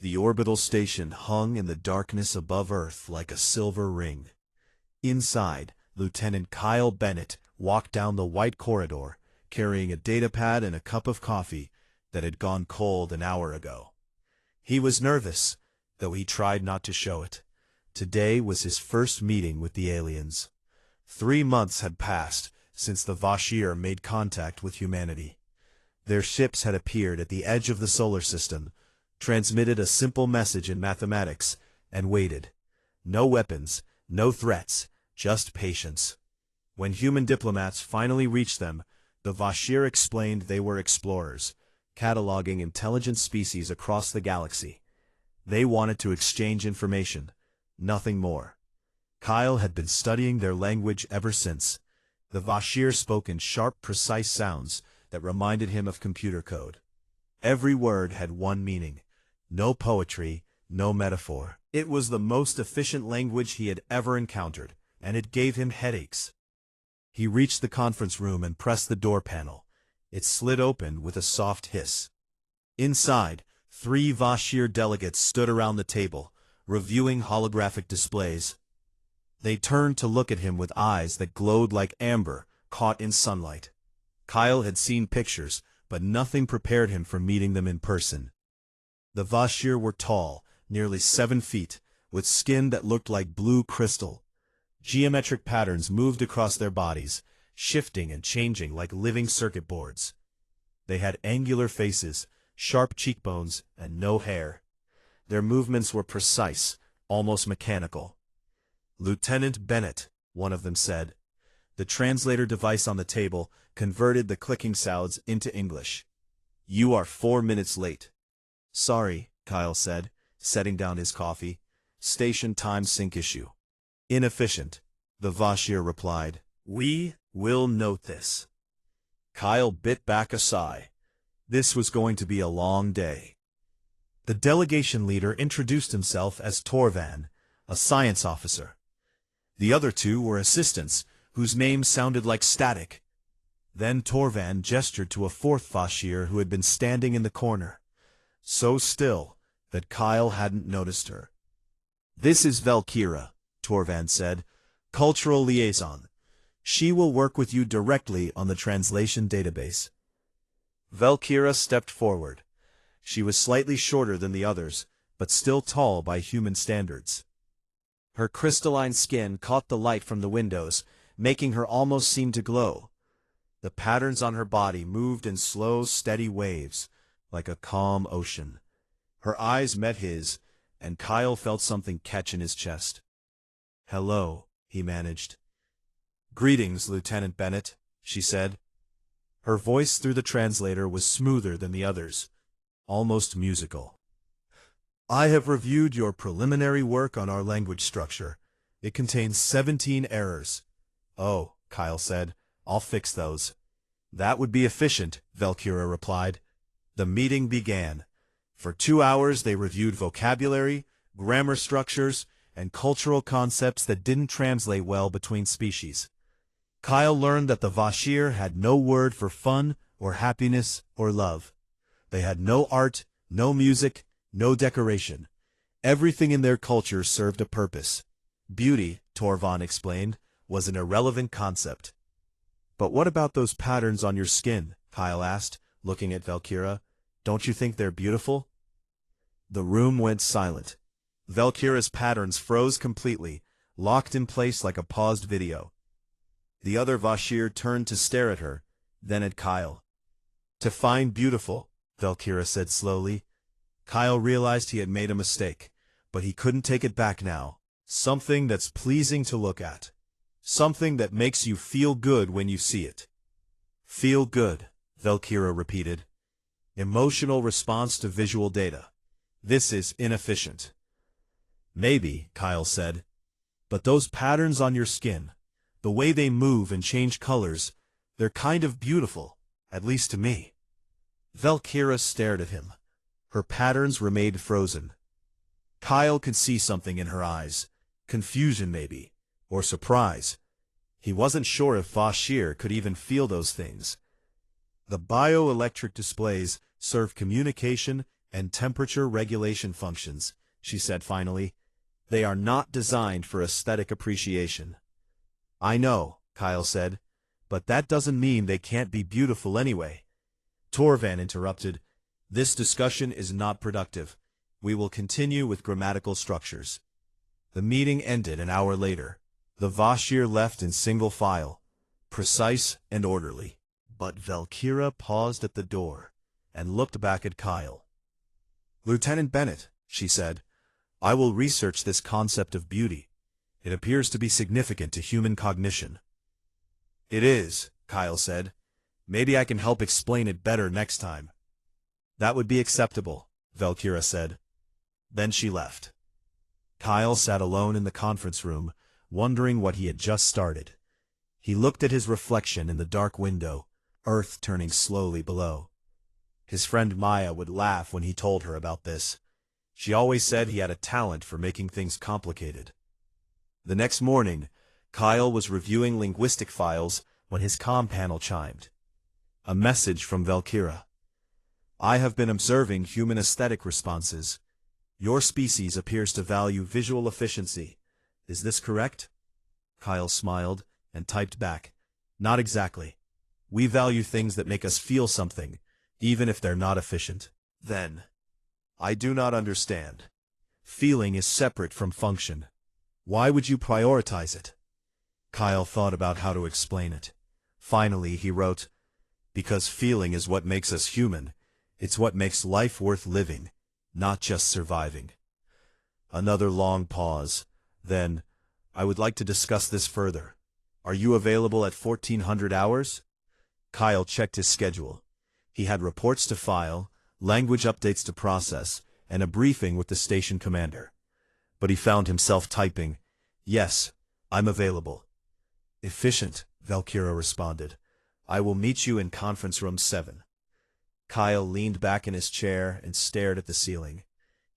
The orbital station hung in the darkness above Earth like a silver ring. Inside, Lieutenant Kyle Bennett walked down the white corridor, carrying a datapad and a cup of coffee that had gone cold an hour ago. He was nervous, though he tried not to show it. Today was his first meeting with the aliens. 3 months had passed since the Vashir made contact with humanity. Their ships had appeared at the edge of the solar system, transmitted a simple message in mathematics, and waited. No weapons, no threats, just patience. When human diplomats finally reached them, the Vashir explained they were explorers, cataloging intelligent species across the galaxy. They wanted to exchange information, nothing more. Kyle had been studying their language ever since. The Vashir spoke in sharp, precise sounds that reminded him of computer code. Every word had one meaning. No poetry, no metaphor. It was the most efficient language he had ever encountered, and it gave him headaches. He reached the conference room and pressed the door panel. It slid open with a soft hiss. Inside, 3 Vashir delegates stood around the table, reviewing holographic displays. They turned to look at him with eyes that glowed like amber caught in sunlight. Kyle had seen pictures, but nothing prepared him for meeting them in person. The Vashir were tall, nearly 7 feet, with skin that looked like blue crystal. Geometric patterns moved across their bodies, shifting and changing like living circuit boards. They had angular faces, sharp cheekbones, and no hair. Their movements were precise, almost mechanical. "Lieutenant Bennett," one of them said. The translator device on the table converted the clicking sounds into English. "You are 4 minutes late." "Sorry," Kyle said, setting down his coffee. "Station time sync issue." "Inefficient," the Vashir replied. "We will note this." Kyle bit back a sigh. This was going to be a long day. The delegation leader introduced himself as Torvan, a science officer. The other 2 were assistants, whose names sounded like static. Then Torvan gestured to a 4th Vashir who had been standing in the corner, so still that Kyle hadn't noticed her. "This is Valkyra," Torvan said, "cultural liaison. She will work with you directly on the translation database." Valkyra stepped forward. She was slightly shorter than the others, but still tall by human standards. Her crystalline skin caught the light from the windows, making her almost seem to glow. The patterns on her body moved in slow, steady waves, like a calm ocean. Her eyes met his, and Kyle felt something catch in his chest. "Hello," he managed. "Greetings, Lieutenant Bennett," she said. Her voice through the translator was smoother than the others, almost musical. "I have reviewed your preliminary work on our language structure. It contains 17 errors." "Oh," Kyle said, "I'll fix those." "That would be efficient," Valkyra replied. The meeting began. For 2 hours they reviewed vocabulary, grammar structures, and cultural concepts that didn't translate well between species. Kyle learned that the Vashir had no word for fun or happiness or love. They had no art, no music, no decoration. Everything in their culture served a purpose. Beauty, Torvan explained, was an irrelevant concept. "But what about those patterns on your skin?" Kyle asked, looking at Valkyra. "Don't you think they're beautiful?" The room went silent. Valkyra's patterns froze completely, locked in place like a paused video. The other Vashir turned to stare at her, then at Kyle. "To find beautiful," Valkyra said slowly. Kyle realized he had made a mistake, but he couldn't take it back now. "Something that's pleasing to look at. Something that makes you feel good when you see it." "Feel good," Valkyra repeated. "Emotional response to visual data. This is inefficient." "Maybe," Kyle said. "But those patterns on your skin, the way they move and change colors, they're kind of beautiful, at least to me." Valkyra stared at him. Her patterns remained frozen. Kyle could see something in her eyes. Confusion maybe, or surprise. He wasn't sure if Vashir could even feel those things. The bioelectric displays served communication and temperature regulation functions, she said finally. They are not designed for aesthetic appreciation. I know, Kyle said, but that doesn't mean they can't be beautiful anyway. Torvan interrupted. This discussion is not productive. We will continue with grammatical structures. The meeting ended an hour later. The Vashir left in single file, precise and orderly. But Valkyra paused at the door and looked back at Kyle. Lieutenant Bennett, she said, I will research this concept of beauty. It appears to be significant to human cognition. It is, Kyle said. Maybe I can help explain it better next time. That would be acceptable, Valkyra said. Then she left. Kyle sat alone in the conference room, wondering what he had just started. He looked at his reflection in the dark window, Earth turning slowly below. His friend Maya would laugh when he told her about this. She always said he had a talent for making things complicated. The next morning, Kyle was reviewing linguistic files when his comm panel chimed. A message from Valkyra. I have been observing human aesthetic responses. Your species appears to value visual efficiency. Is this correct? Kyle smiled and typed back. Not exactly. We value things that make us feel something, even if they're not efficient. Then, I do not understand. Feeling is separate from function. Why would you prioritize it? Kyle thought about how to explain it. Finally, he wrote, because feeling is what makes us human. It's what makes life worth living, not just surviving. Another long pause. Then, I would like to discuss this further. Are you available at 1400 hours? Kyle checked his schedule. He had reports to file, language updates to process, and a briefing with the station commander. But he found himself typing, Yes, I'm available. Efficient, Valkyra responded. I will meet you in conference room 7. Kyle leaned back in his chair and stared at the ceiling.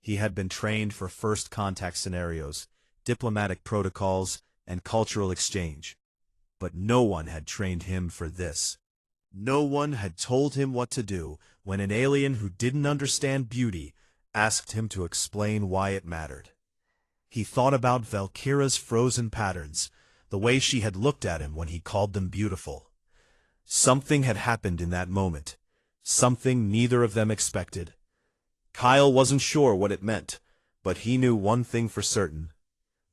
He had been trained for first contact scenarios, diplomatic protocols, and cultural exchange. But no one had trained him for this. No one had told him what to do when an alien who didn't understand beauty asked him to explain why it mattered. He thought about Valkyra's frozen patterns, the way she had looked at him when he called them beautiful. Something had happened in that moment, something neither of them expected. Kyle wasn't sure what it meant, but he knew one thing for certain.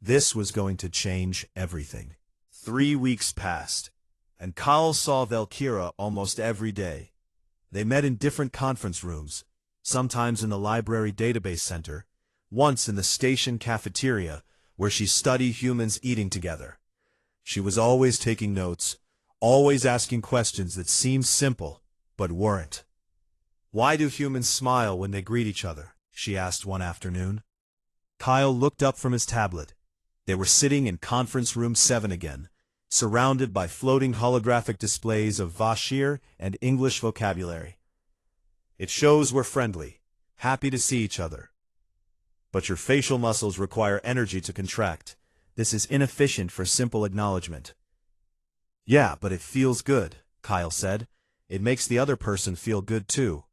This was going to change everything. 3 weeks passed, and Kyle saw Valkyra almost every day. They met in different conference rooms, sometimes in the library database center, once in the station cafeteria, where she studied humans eating together. She was always taking notes, always asking questions that seemed simple, but weren't. Why do humans smile when they greet each other? She asked one afternoon. Kyle looked up from his tablet. They were sitting in conference room 7 again, surrounded by floating holographic displays of Vashir and English vocabulary. It shows we're friendly, happy to see each other. But your facial muscles require energy to contract. This is inefficient for simple acknowledgement. Yeah, but it feels good, Kyle said. It makes the other person feel good too.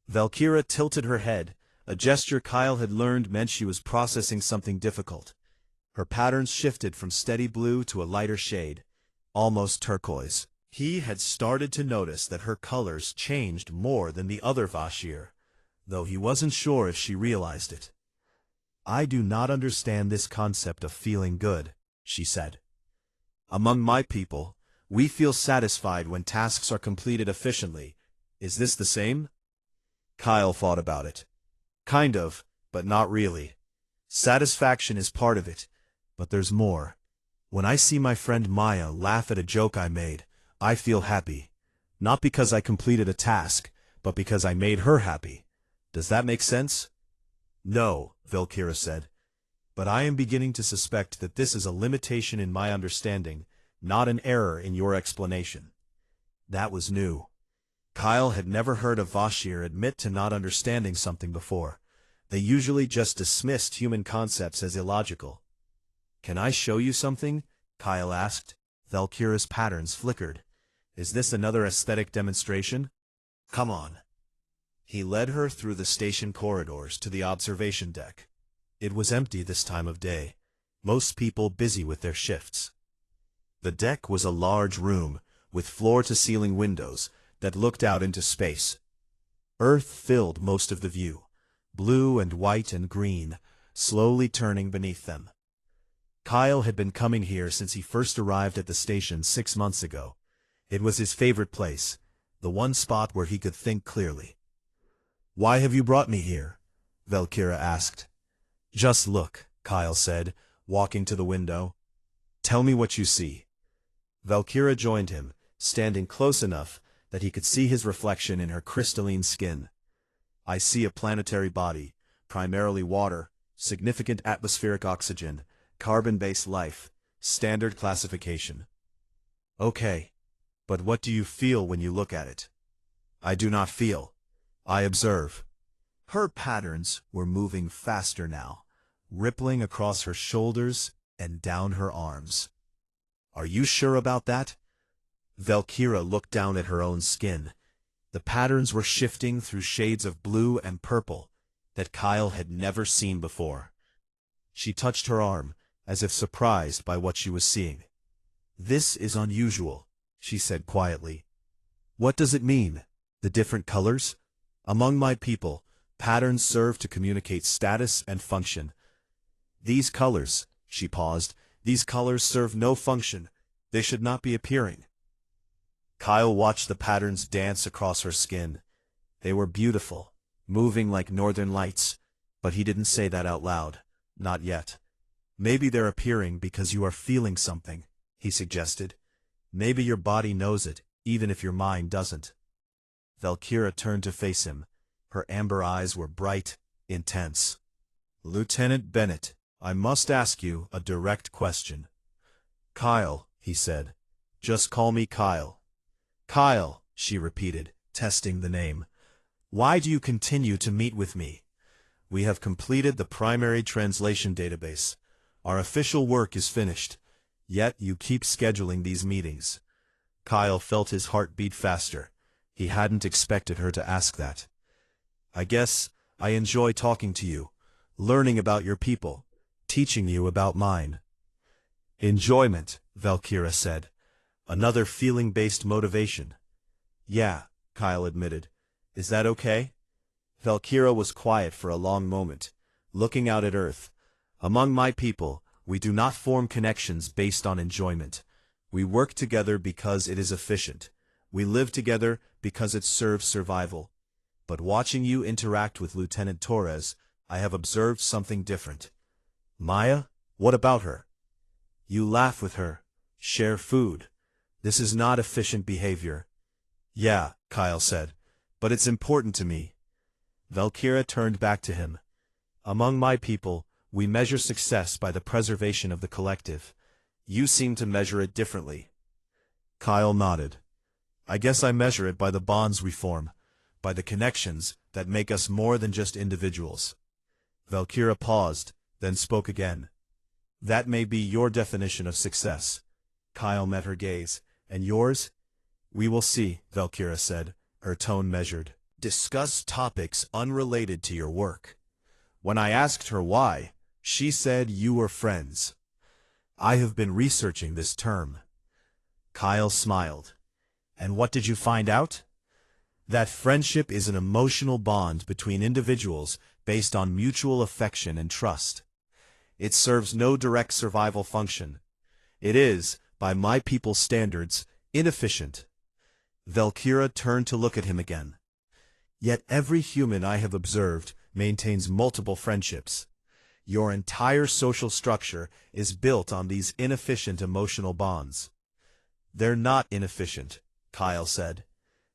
Valkyra tilted her head, a gesture Kyle had learned meant she was processing something difficult. Her patterns shifted from steady blue to a lighter shade, almost turquoise. He had started to notice that her colors changed more than the other Vashir, though he wasn't sure if she realized it. I do not understand this concept of feeling good, she said. Among my people, we feel satisfied when tasks are completed efficiently. Is this the same? Kyle thought about it. Kind of, but not really. Satisfaction is part of it, but there's more. When I see my friend Maya laugh at a joke I made, I feel happy. Not because I completed a task, but because I made her happy. Does that make sense? No, Valkyra said. But I am beginning to suspect that this is a limitation in my understanding, not an error in your explanation. That was new. Kyle had never heard a Vashir admit to not understanding something before. They usually just dismissed human concepts as illogical. Can I show you something? Kyle asked. Valkyra's patterns flickered. Is this another aesthetic demonstration? Come on. He led her through the station corridors to the observation deck. It was empty this time of day, most people busy with their shifts. The deck was a large room with floor-to-ceiling windows that looked out into space. Earth filled most of the view, blue and white and green, slowly turning beneath them. Kyle had been coming here since he first arrived at the station 6 months ago. It was his favorite place, the one spot where he could think clearly. "Why have you brought me here?" Valkyra asked. "Just look," Kyle said, walking to the window. "Tell me what you see." Valkyra joined him, standing close enough that he could see his reflection in her crystalline skin. "I see a planetary body, primarily water, significant atmospheric oxygen, carbon-based life, standard classification." "Okay, but what do you feel when you look at it?" "I do not feel. I observe." Her patterns were moving faster now, rippling across her shoulders and down her arms. "Are you sure about that?" Valkyra looked down at her own skin. The patterns were shifting through shades of blue and purple that Kyle had never seen before. She touched her arm, as if surprised by what she was seeing. "This is unusual," she said quietly. "What does it mean? The different colors? Among my people, patterns serve to communicate status and function. These colors," she paused, "these colors serve no function. They should not be appearing." Kyle watched the patterns dance across her skin. They were beautiful, moving like northern lights, but he didn't say that out loud. Not yet. "Maybe they're appearing because you are feeling something," he suggested. "Maybe your body knows it, even if your mind doesn't." Valkyra turned to face him. Her amber eyes were bright, intense. "Lieutenant Bennett, I must ask you a direct question." "Kyle," he said. "Just call me Kyle." "Kyle," she repeated, testing the name. "Why do you continue to meet with me? We have completed the primary translation database. Our official work is finished. Yet you keep scheduling these meetings." Kyle felt his heart beat faster. He hadn't expected her to ask that. "I guess I enjoy talking to you, learning about your people, teaching you about mine." "Enjoyment," Valkyra said. "Another feeling-based motivation." "Yeah," Kyle admitted. "Is that okay?" Valkyra was quiet for a long moment, looking out at Earth. "Among my people, we do not form connections based on enjoyment. We work together because it is efficient. We live together because it serves survival. But watching you interact with Lieutenant Torres, I have observed something different." "Maya? What about her?" "You laugh with her, share food. This is not efficient behavior." "Yeah," Kyle said, "but it's important to me." Valkyra turned back to him. "Among my people, we measure success by the preservation of the collective. You seem to measure it differently." Kyle nodded. "I guess I measure it by the bonds we form, by the connections that make us more than just individuals." Valkyra paused, then spoke again. "That may be your definition of success." Kyle met her gaze. "And yours?" "We will see," Valkyra said, her tone measured. "Discuss topics unrelated to your work." When I asked her why, she said you were friends. "I have been researching this term." Kyle smiled. "And what did you find out?" "That friendship is an emotional bond between individuals based on mutual affection and trust. It serves no direct survival function. It is, by my people's standards, inefficient." Valkyra turned to look at him again. "Yet every human I have observed maintains multiple friendships. Your entire social structure is built on these inefficient emotional bonds." "They're not inefficient," Kyle said.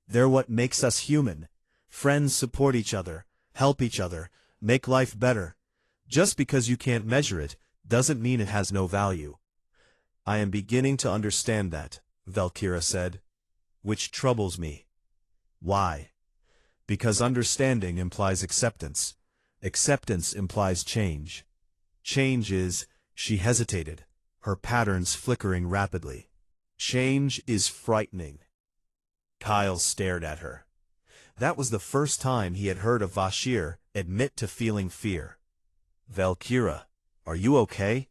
"They're what makes us human. Friends support each other, help each other, make life better. Just because you can't measure it, doesn't mean it has no value." "I am beginning to understand that," Valkyra said. "Which troubles me." "Why?" "Because understanding implies acceptance. Acceptance implies change. Change is—" She hesitated, her patterns flickering rapidly. "Change is frightening." Kyle stared at her. That was the first time he had heard a Vashir admit to feeling fear. "Valkyra, are you okay?"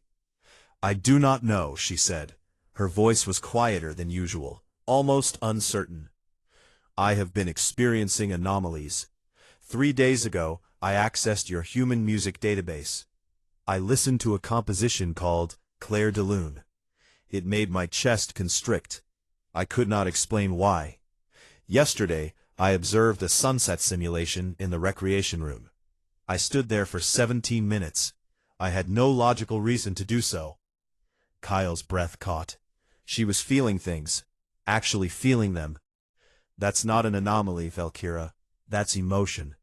"I do not know," she said. Her voice was quieter than usual, almost uncertain. "I have been experiencing anomalies. 3 days ago, I accessed your human music database. I listened to a composition called Clair de Lune. It made my chest constrict. I could not explain why. Yesterday, I observed a sunset simulation in the recreation room. I stood there for 17 minutes. I had no logical reason to do so." Kyle's breath caught. She was feeling things, actually feeling them. "That's not an anomaly, Valkyra. That's emotion.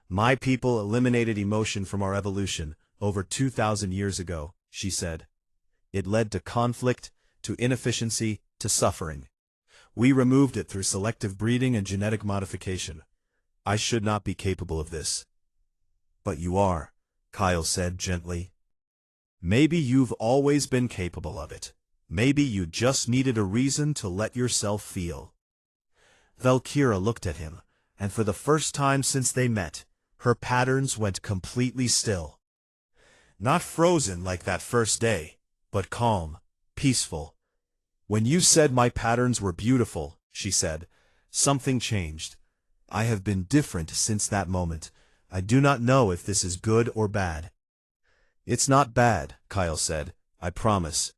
My people eliminated emotion from our evolution over 2,000 years ago," she said. "It led to conflict, to inefficiency, to suffering. We removed it through selective breeding and genetic modification. I should not be capable of this." "But you are," Kyle said gently. "Maybe you've always been capable of it. Maybe you just needed a reason to let yourself feel." Valkyra looked at him, and for the first time since they met, her patterns went completely still. Not frozen like that first day, but calm, peaceful. "When you said my patterns were beautiful," she said, "something changed. I have been different since that moment. I do not know if this is good or bad." "It's not bad," Kyle said. "I promise."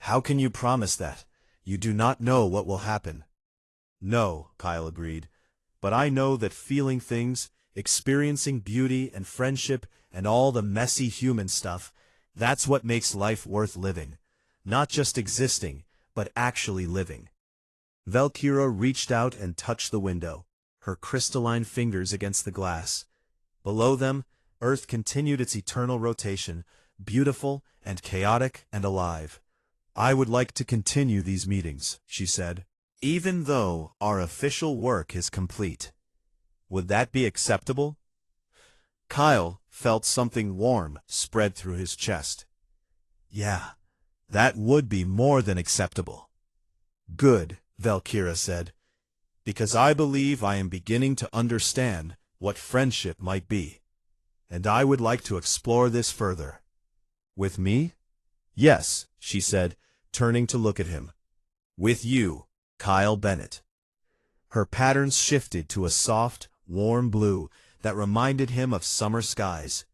"How can you promise that? You do not know what will happen." "No," Kyle agreed. "But I know that feeling things, experiencing beauty and friendship and all the messy human stuff, that's what makes life worth living. Not just existing, but actually living." Valkyra reached out and touched the window, her crystalline fingers against the glass. Below them, Earth continued its eternal rotation, beautiful and chaotic and alive. "I would like to continue these meetings," she said, "even though our official work is complete. Would that be acceptable?" Kyle felt something warm spread through his chest. "Yeah, that would be more than acceptable." "Good," Valkyra said, "because I believe I am beginning to understand what friendship might be. And I would like to explore this further." "With me?" "Yes," she said, turning to look at him. "With you, Kyle Bennett." Her patterns shifted to a soft, warm blue that reminded him of summer skies.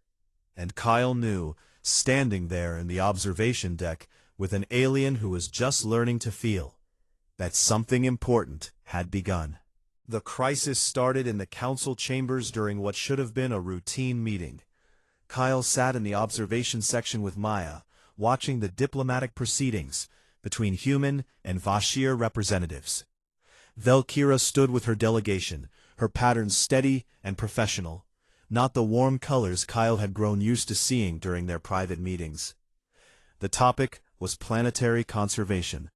And Kyle knew, standing there in the observation deck with an alien who was just learning to feel, that something important had begun. The crisis started in the council chambers during what should have been a routine meeting. Kyle sat in the observation section with Maya, watching the diplomatic proceedings between human and Vashir representatives. Valkyra stood with her delegation, her patterns steady and professional, not the warm colors Kyle had grown used to seeing during their private meetings. The topic was planetary conservation.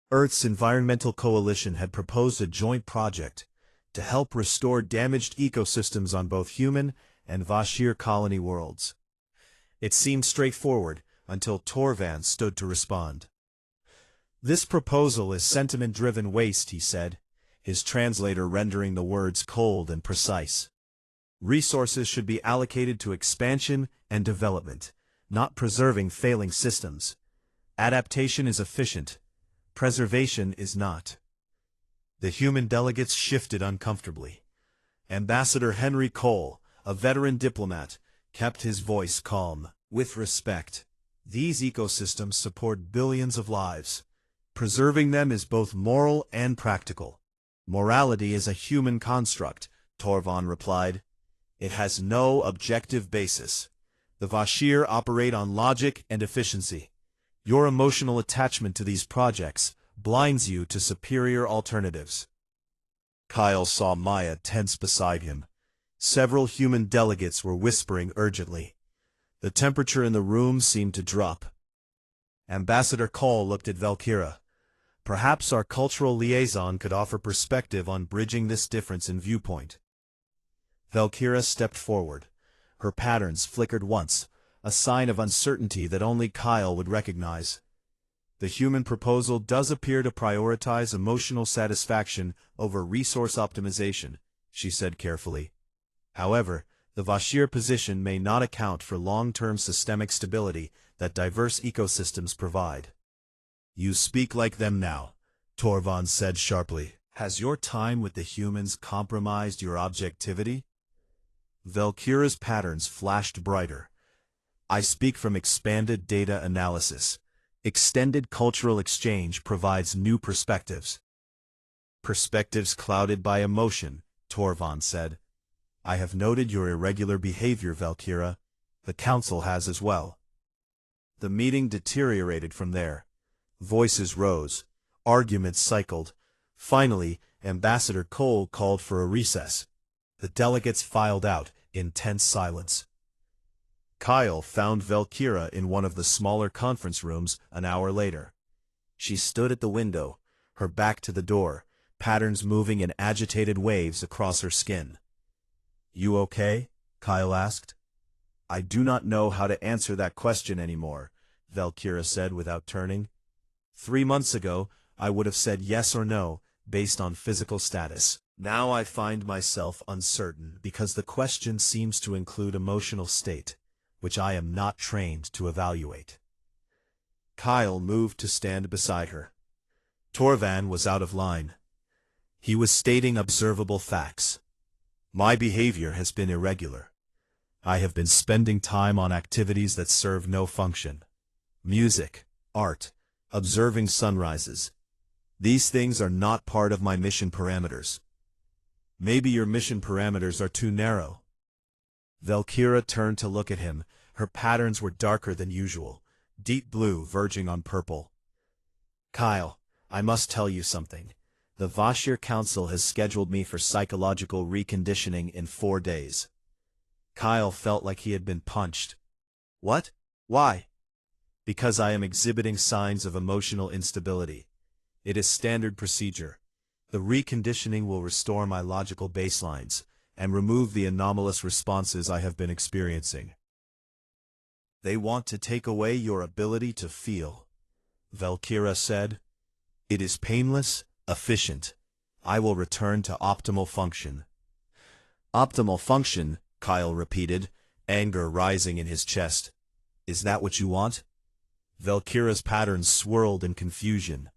Earth's Environmental Coalition had proposed a joint project to help restore damaged ecosystems on both human and Vashir colony worlds. It seemed straightforward until Torvan stood to respond. "This proposal is sentiment-driven waste," he said, his translator rendering the words cold and precise. "Resources should be allocated to expansion and development, not preserving failing systems. Adaptation is efficient. Preservation is not." The human delegates shifted uncomfortably. Ambassador Henry Cole, a veteran diplomat, kept his voice calm. "With respect, these ecosystems support billions of lives. Preserving them is both moral and practical." "Morality is a human construct," Torvan replied. "It has no objective basis. The Vashir operate on logic and efficiency. Your emotional attachment to these projects blinds you to superior alternatives." Kyle saw Maya tense beside him. Several human delegates were whispering urgently. The temperature in the room seemed to drop. Ambassador Cole looked at Valkyra. "Perhaps our cultural liaison could offer perspective on bridging this difference in viewpoint." Valkyra stepped forward. Her patterns flickered once, a sign of uncertainty that only Kyle would recognize. "The human proposal does appear to prioritize emotional satisfaction over resource optimization," she said carefully. However, the Vashir position may not account for long-term systemic stability that diverse ecosystems provide. You speak like them now, Torvan said sharply. Has your time with the humans compromised your objectivity? Valkyra's patterns flashed brighter. I speak from expanded data analysis. Extended cultural exchange provides new perspectives. Perspectives clouded by emotion, Torvan said. I have noted your irregular behavior, Valkyra. The Council has as well. The meeting deteriorated from there. Voices rose. Arguments cycled. Finally, Ambassador Cole called for a recess. The delegates filed out in tense silence. Kyle found Valkyra in one of the smaller conference rooms an hour later. She stood at the window, her back to the door, patterns moving in agitated waves across her skin. You okay? Kyle asked. I do not know how to answer that question anymore, Valkyra said without turning. 3 months ago, I would have said yes or no, based on physical status. Now I find myself uncertain because the question seems to include emotional state, which I am not trained to evaluate. Kyle moved to stand beside her. Torvan was out of line. He was stating observable facts. My behavior has been irregular. I have been spending time on activities that serve no function. Music, art, observing sunrises. These things are not part of my mission parameters. Maybe your mission parameters are too narrow. Valkyra turned to look at him. Her patterns were darker than usual, deep blue verging on purple. Kyle, I must tell you something. The Vashir Council has scheduled me for psychological reconditioning in 4 days. Kyle felt like he had been punched. What? Why? Because I am exhibiting signs of emotional instability. It is standard procedure. The reconditioning will restore my logical baselines and remove the anomalous responses I have been experiencing. They want to take away your ability to feel, Valkyra said. It is painless, efficient. I will return to optimal function. Optimal function, Kyle repeated, anger rising in his chest. Is that what you want? Valkyra's patterns swirled in confusion.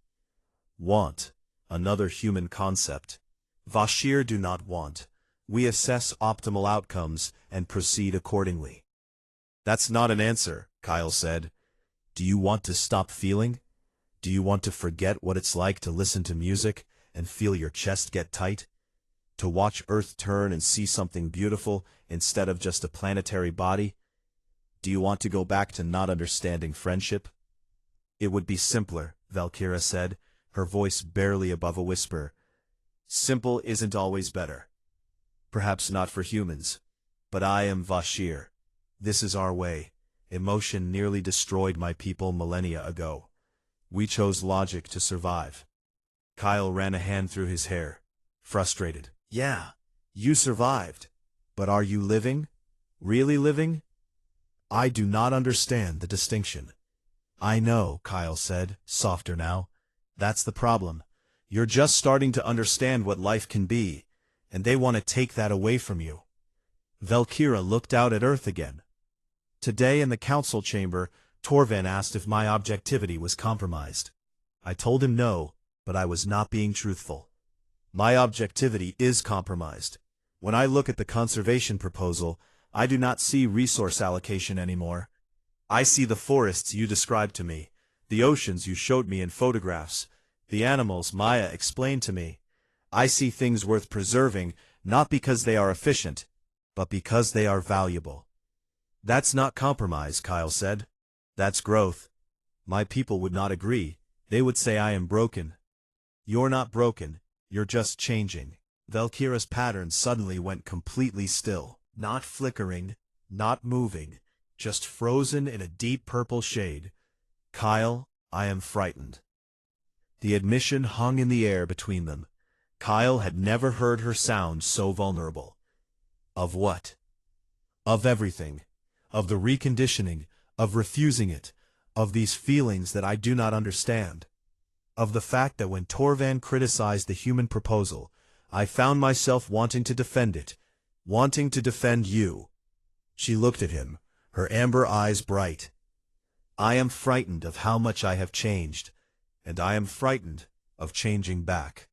Want. Another human concept. Vashir do not want. We assess optimal outcomes and proceed accordingly. That's not an answer, Kyle said. Do you want to stop feeling? Do you want to forget what it's like to listen to music and feel your chest get tight? To watch Earth turn and see something beautiful instead of just a planetary body? Do you want to go back to not understanding friendship? It would be simpler, Valkyra said, her voice barely above a whisper. Simple isn't always better. Perhaps not for humans. But I am Vashir. This is our way. Emotion nearly destroyed my people millennia ago. We chose logic to survive. Kyle ran a hand through his hair, frustrated. Yeah, you survived. But are you living? Really living? I do not understand the distinction. I know, Kyle said, softer now. That's the problem. You're just starting to understand what life can be, and they want to take that away from you. Valkyra looked out at Earth again. Today in the council chamber, Torvan asked if my objectivity was compromised. I told him no, but I was not being truthful. My objectivity is compromised. When I look at the conservation proposal, I do not see resource allocation anymore. I see the forests you described to me, the oceans you showed me in photographs, the animals Maya explained to me. I see things worth preserving, not because they are efficient, but because they are valuable. That's not compromise, Kyle said. That's growth. My people would not agree. They would say I am broken. You're not broken. You're just changing. Valkyra's pattern suddenly went completely still. Not flickering, not moving, just frozen in a deep purple shade. Kyle, I am frightened. The admission hung in the air between them. Kyle had never heard her sound so vulnerable. Of what? Of everything. Of the reconditioning, of refusing it, of these feelings that I do not understand. Of the fact that when Torvan criticized the human proposal, I found myself wanting to defend it, wanting to defend you. She looked at him, her amber eyes bright. I am frightened of how much I have changed, and I am frightened of changing back.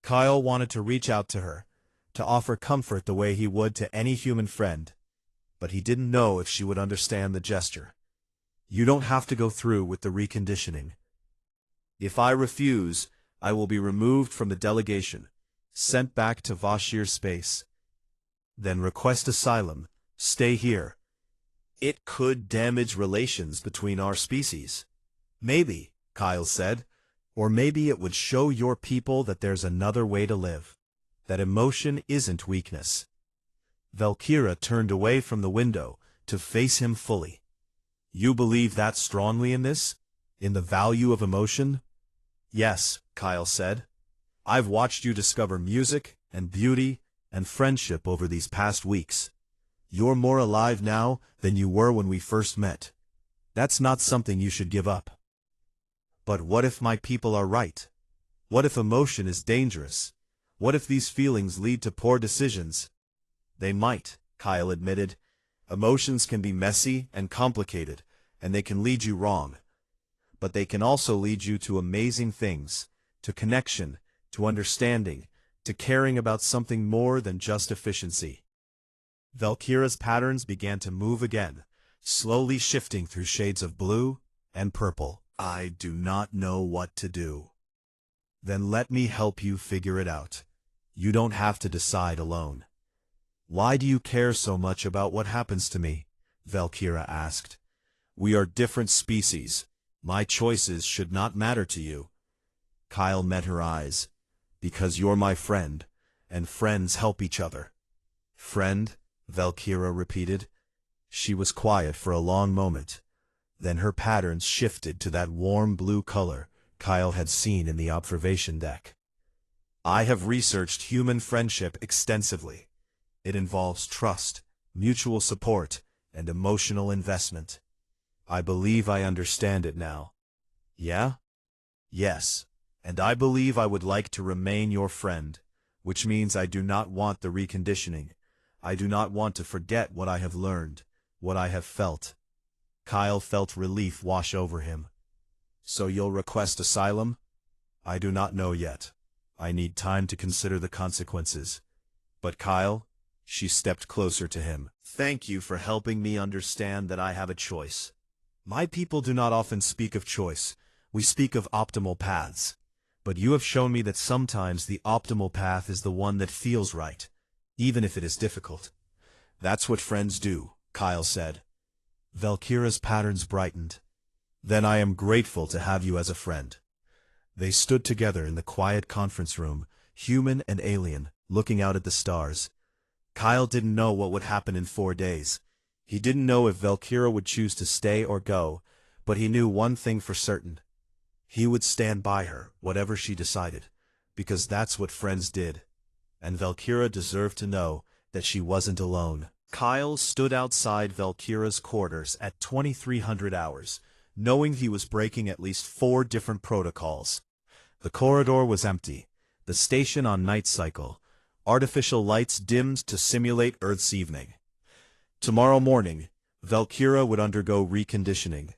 Kyle wanted to reach out to her, to offer comfort the way he would to any human friend, but he didn't know if she would understand the gesture. You don't have to go through with the reconditioning. If I refuse, I will be removed from the delegation, sent back to Vashir space. Then request asylum, stay here. It could damage relations between our species. Maybe, Kyle said, or maybe it would show your people that there's another way to live, that emotion isn't weakness. Valkyra turned away from the window to face him fully. You believe that strongly in this? In the value of emotion? Yes, Kyle said. I've watched you discover music and beauty and friendship over these past weeks. You're more alive now than you were when we first met. That's not something you should give up. But what if my people are right? What if emotion is dangerous? What if these feelings lead to poor decisions? They might, Kyle admitted. Emotions can be messy and complicated, and they can lead you wrong. But they can also lead you to amazing things, to connection, to understanding, to caring about something more than just efficiency. Valkyra's patterns began to move again, slowly shifting through shades of blue and purple. I do not know what to do. Then let me help you figure it out. You don't have to decide alone. Why do you care so much about what happens to me? Valkyra asked. We are different species. My choices should not matter to you. Kyle met her eyes. Because you're my friend, and friends help each other. Friend? Valkyra repeated. She was quiet for a long moment. Then her patterns shifted to that warm blue color Kyle had seen in the observation deck. I have researched human friendship extensively. It involves trust, mutual support, and emotional investment. I believe I understand it now. Yeah? Yes, and I believe I would like to remain your friend, which means I do not want the reconditioning. I do not want to forget what I have learned, what I have felt. Kyle felt relief wash over him. So you'll request asylum? I do not know yet. I need time to consider the consequences. But Kyle, she stepped closer to him. Thank you for helping me understand that I have a choice. My people do not often speak of choice. We speak of optimal paths. But you have shown me that sometimes the optimal path is the one that feels right, even if it is difficult. That's what friends do, Kyle said. Valkyra's patterns brightened. Then I am grateful to have you as a friend. They stood together in the quiet conference room, human and alien, looking out at the stars. Kyle didn't know what would happen in 4 days. He didn't know if Valkyra would choose to stay or go, but he knew one thing for certain. He would stand by her, whatever she decided, because that's what friends did. And Valkyra deserved to know that she wasn't alone. Kyle stood outside Valkyra's quarters at 2300 hours, knowing he was breaking at least 4 different protocols. The corridor was empty, the station on night cycle, artificial lights dimmed to simulate Earth's evening. Tomorrow morning, Valkyra would undergo reconditioning.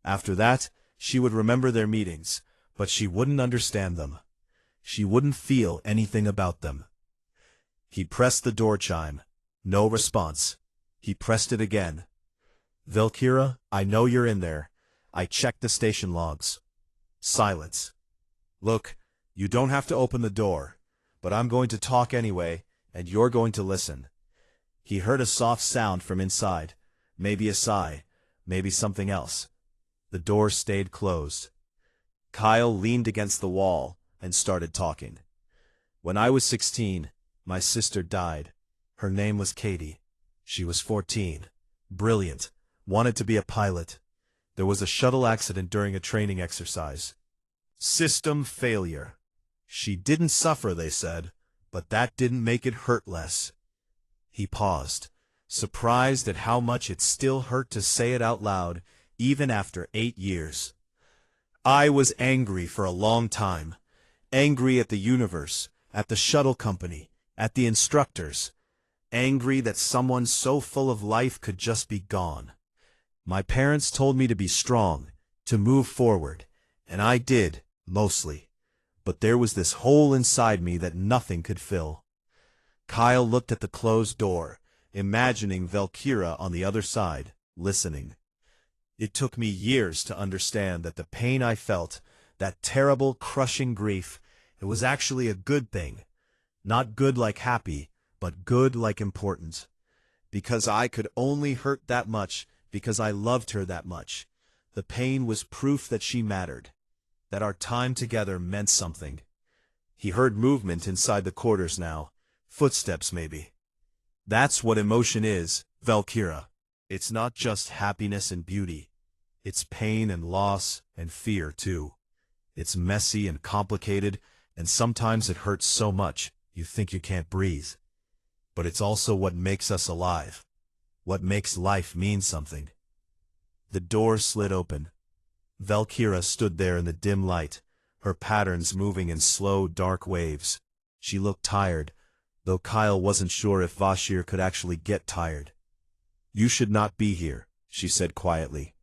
After that, she would remember their meetings, but she wouldn't understand them. She wouldn't feel anything about them. He pressed the door chime. No response. He pressed it again. Valkyra, I know you're in there. I checked the station logs. Silence. Look, you don't have to open the door, but I'm going to talk anyway, and you're going to listen. He heard a soft sound from inside, maybe a sigh, maybe something else. The door stayed closed. Kyle leaned against the wall and started talking. When I was 16, my sister died. Her name was Katie. She was 14. Brilliant. Wanted to be a pilot. There was a shuttle accident during a training exercise. System failure. She didn't suffer, they said, but that didn't make it hurt less. He paused, surprised at how much it still hurt to say it out loud, even after 8 years. I was angry for a long time. Angry at the universe, at the shuttle company, at the instructors, angry that someone so full of life could just be gone. My parents told me to be strong, to move forward, and I did, mostly. But there was this hole inside me that nothing could fill. Kyle looked at the closed door, imagining Valkyra on the other side, listening. It took me years to understand that the pain I felt, that terrible, crushing grief, it was actually a good thing. Not good like happy, but good like important. Because I could only hurt that much, because I loved her that much. The pain was proof that she mattered, that our time together meant something. He heard movement inside the quarters now, footsteps maybe. That's what emotion is, Valkyra. It's not just happiness and beauty. It's pain and loss and fear too. It's messy and complicated, and sometimes it hurts so much you think you can't breathe. But it's also what makes us alive, what makes life mean something. The door slid open. Valkyra stood there in the dim light, her patterns moving in slow, dark waves. She looked tired, though Kyle wasn't sure if Vashir could actually get tired. "You should not be here," she said quietly.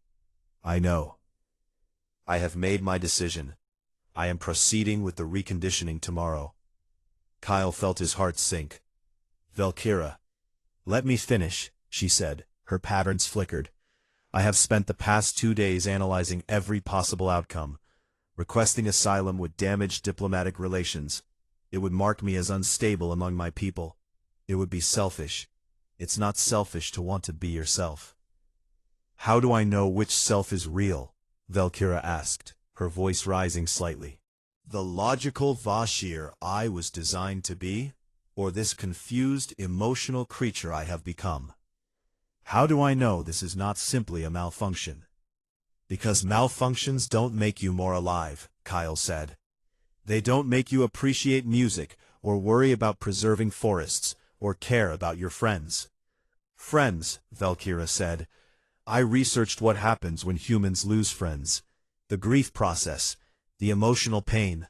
"I know. I have made my decision. I am proceeding with the reconditioning tomorrow." Kyle felt his heart sink. "Valkyra, let me finish," she said. Her patterns flickered. "I have spent the past 2 days analyzing every possible outcome. Requesting asylum would damage diplomatic relations. It would mark me as unstable among my people. It would be selfish. It's not selfish to want to be yourself." "How do I know which self is real?" Valkyra asked, her voice rising slightly. "The logical Vashir I was designed to be, or this confused, emotional creature I have become? How do I know this is not simply a malfunction?" "Because malfunctions don't make you more alive," Kyle said. "They don't make you appreciate music, or worry about preserving forests, or care about your friends." "Friends," Valkyra said. "I researched what happens when humans lose friends. The grief process, the emotional pain.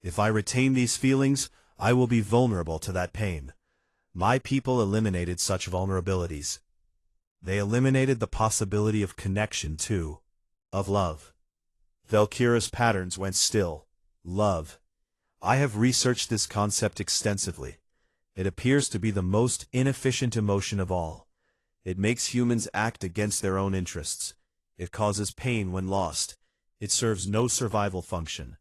If I retain these feelings, I will be vulnerable to that pain. My people eliminated such vulnerabilities. They eliminated the possibility of connection too, of love." Valkyra's patterns went still. Love. "I have researched this concept extensively. It appears to be the most inefficient emotion of all. It makes humans act against their own interests. It causes pain when lost. It serves no survival function.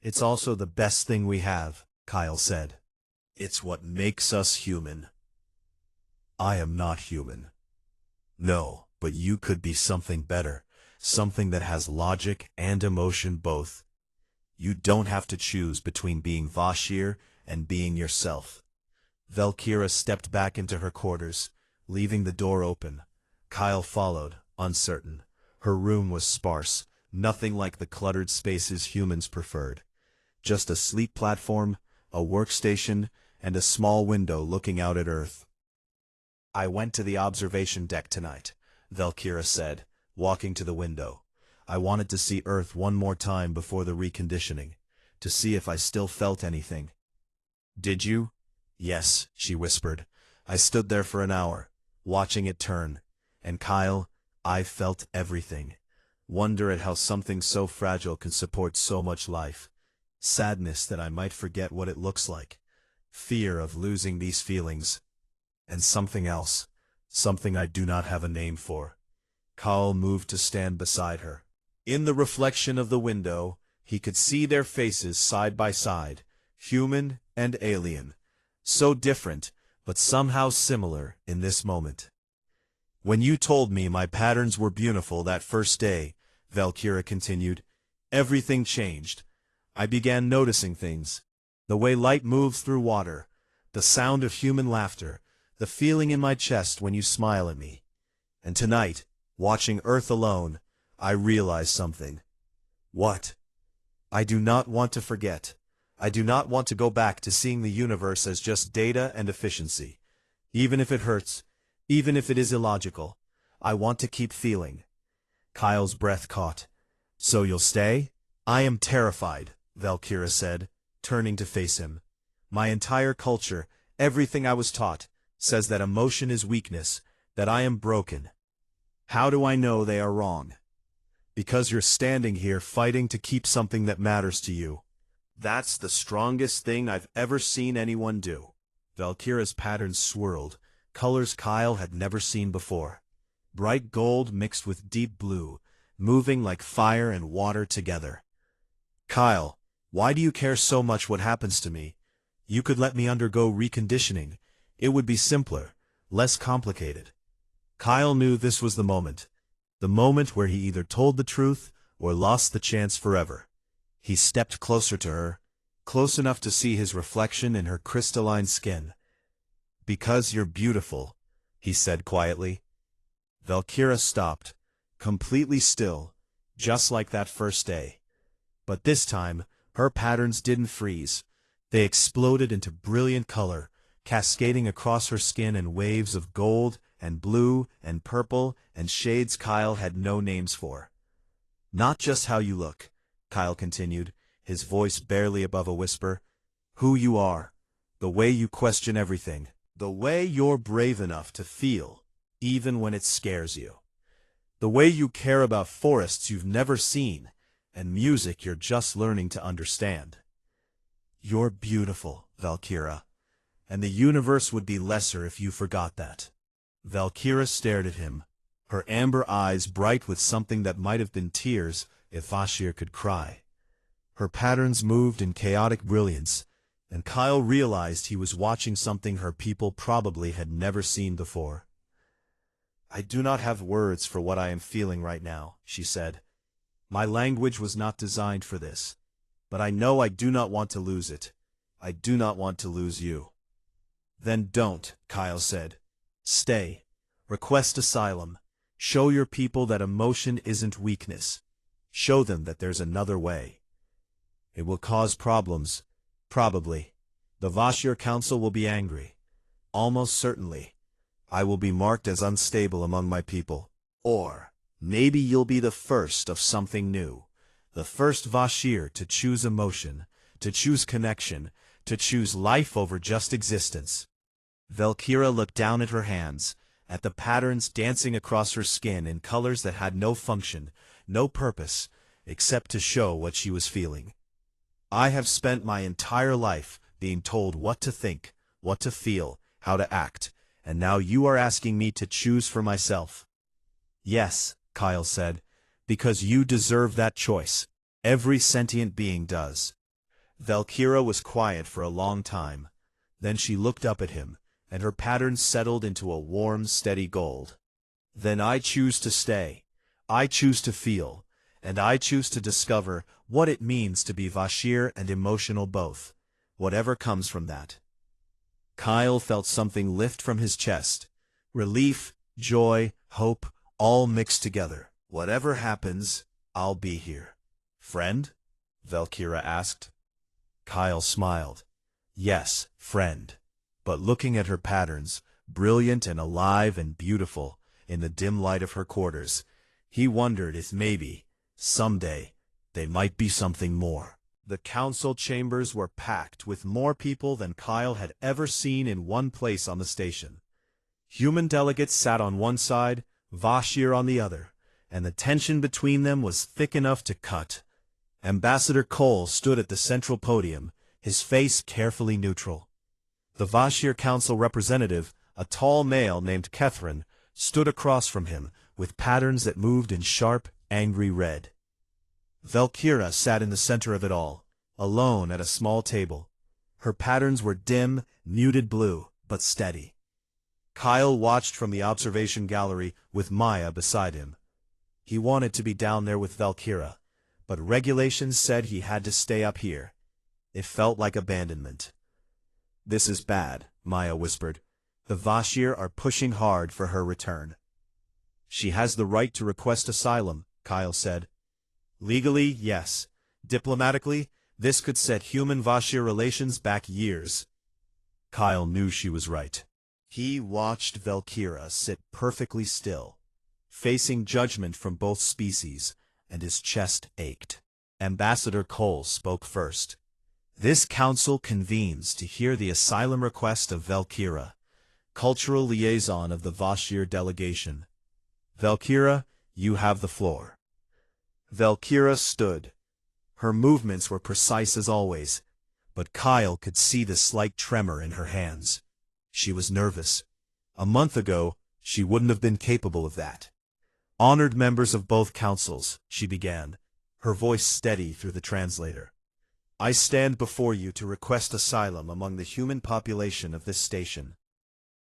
It's also the best thing we have," Kyle said. "It's what makes us human." "I am not human." "No, but you could be something better, something that has logic and emotion both. You don't have to choose between being Vashir and being yourself." Valkyra stepped back into her quarters, leaving the door open. Kyle followed, uncertain. Her room was sparse, nothing like the cluttered spaces humans preferred. Just a sleep platform, a workstation, and a small window looking out at Earth. "I went to the observation deck tonight," Valkyra said, walking to the window. "I wanted to see Earth one more time before the reconditioning, to see if I still felt anything." "Did you?" "Yes," she whispered. "I stood there for an hour, watching it turn. And Kyle, I felt everything. Wonder at how something so fragile can support so much life. Sadness that I might forget what it looks like. Fear of losing these feelings. And something else. Something I do not have a name for." Kyle moved to stand beside her. In the reflection of the window, he could see their faces side by side, human and alien. So different, but somehow similar in this moment. "When you told me my patterns were beautiful that first day," Valkyra continued, "everything changed. I began noticing things. The way light moves through water, the sound of human laughter, the feeling in my chest when you smile at me. And tonight, watching Earth alone, I realized something." "What?" "I do not want to forget. I do not want to go back to seeing the universe as just data and efficiency. Even if it hurts, even if it is illogical, I want to keep feeling." Kyle's breath caught. "So you'll stay?" "I am terrified," Valkyra said, turning to face him. My entire culture, everything I was taught, says that emotion is weakness, that I am broken. How do I know they are wrong? Because you're standing here fighting to keep something that matters to you. That's the strongest thing I've ever seen anyone do. Valkyra's patterns swirled, colors Kyle had never seen before. Bright gold mixed with deep blue, moving like fire and water together. Kyle, why do you care so much what happens to me? You could let me undergo reconditioning. It would be simpler, less complicated. Kyle knew this was the moment where he either told the truth or lost the chance forever. He stepped closer to her, close enough to see his reflection in her crystalline skin. Because you're beautiful, he said quietly. Valkyra stopped, completely still, just like that first day. But this time, her patterns didn't freeze. They exploded into brilliant color, cascading across her skin in waves of gold and blue and purple and shades Kyle had no names for. Not just how you look, Kyle continued, his voice barely above a whisper. Who you are, the way you question everything, the way you're brave enough to feel, even when it scares you. The way you care about forests you've never seen, and music you're just learning to understand. You're beautiful, Valkyra, and the universe would be lesser if you forgot that. Valkyra stared at him, her amber eyes bright with something that might have been tears if Vashir could cry. Her patterns moved in chaotic brilliance, and Kyle realized he was watching something her people probably had never seen before. I do not have words for what I am feeling right now, she said. My language was not designed for this, but I know I do not want to lose it. I do not want to lose you. Then don't, Kyle said. Stay. Request asylum. Show your people that emotion isn't weakness. Show them that there's another way. It will cause problems, probably. The Vashir Council will be angry. Almost certainly. I will be marked as unstable among my people. Or maybe you'll be the first of something new. The first Vashir to choose emotion, to choose connection, to choose life over just existence. Valkyra looked down at her hands, at the patterns dancing across her skin in colors that had no function, no purpose, except to show what she was feeling. I have spent my entire life being told what to think, what to feel, how to act, and now you are asking me to choose for myself. Yes, Kyle said, because you deserve that choice. Every sentient being does. Valkyra was quiet for a long time. Then she looked up at him, and her patterns settled into a warm, steady gold. Then I choose to stay. I choose to feel. And I choose to discover what it means to be Vashir and emotional both, whatever comes from that. Kyle felt something lift from his chest. Relief, joy, hope, all mixed together. Whatever happens, I'll be here. Friend? Valkyra asked. Kyle smiled. Yes, friend. But looking at her patterns, brilliant and alive and beautiful, in the dim light of her quarters, he wondered if maybe, someday, they might be something more. The council chambers were packed with more people than Kyle had ever seen in one place on the station. Human delegates sat on one side, Vashir on the other, and the tension between them was thick enough to cut. Ambassador Cole stood at the central podium, his face carefully neutral. The Vashir Council representative, a tall male named Kethrin, stood across from him, with patterns that moved in sharp, angry red. Valkyra sat in the center of it all, alone at a small table. Her patterns were dim, muted blue, but steady. Kyle watched from the observation gallery with Maya beside him. He wanted to be down there with Valkyra, but regulations said he had to stay up here. It felt like abandonment. This is bad, Maya whispered. The Vashir are pushing hard for her return. She has the right to request asylum, Kyle said. Legally, yes. Diplomatically, this could set human-Vashir relations back years. Kyle knew she was right. He watched Valkyra sit perfectly still, facing judgment from both species, and his chest ached. Ambassador Cole spoke first. This council convenes to hear the asylum request of Valkyra, cultural liaison of the Vashir delegation. Valkyra, you have the floor. Valkyra stood. Her movements were precise as always, but Kyle could see the slight tremor in her hands. She was nervous. A month ago, she wouldn't have been capable of that. Honored members of both councils, she began, her voice steady through the translator. I stand before you to request asylum among the human population of this station.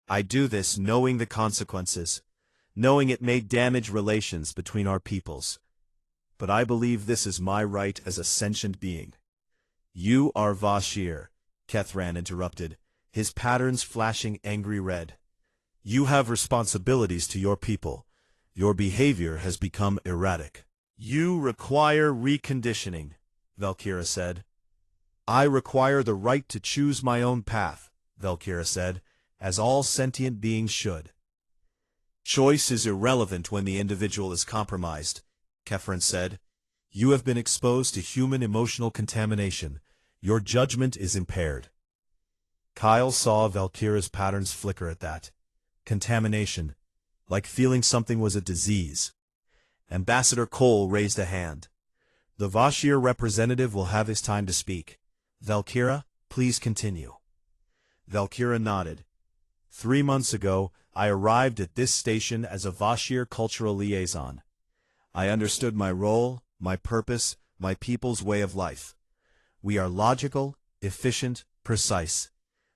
I do this knowing the consequences, knowing it may damage relations between our peoples. But I believe this is my right as a sentient being. You are Vashir, Kethran interrupted, his patterns flashing angry red. You have responsibilities to your people. Your behavior has become erratic. You require reconditioning, Valkyra said. I require the right to choose my own path, Valkyra said, as all sentient beings should. Choice is irrelevant when the individual is compromised, Kethran said. You have been exposed to human emotional contamination. Your judgment is impaired. Kyle saw Valkyra's patterns flicker at that. Contamination, like feeling something was a disease. Ambassador Cole raised a hand. The Vashir representative will have his time to speak. Valkyra, please continue. Valkyra nodded. 3 months ago, I arrived at this station as a Vashir cultural liaison. I understood my role, my purpose, my people's way of life. We are logical, efficient, precise.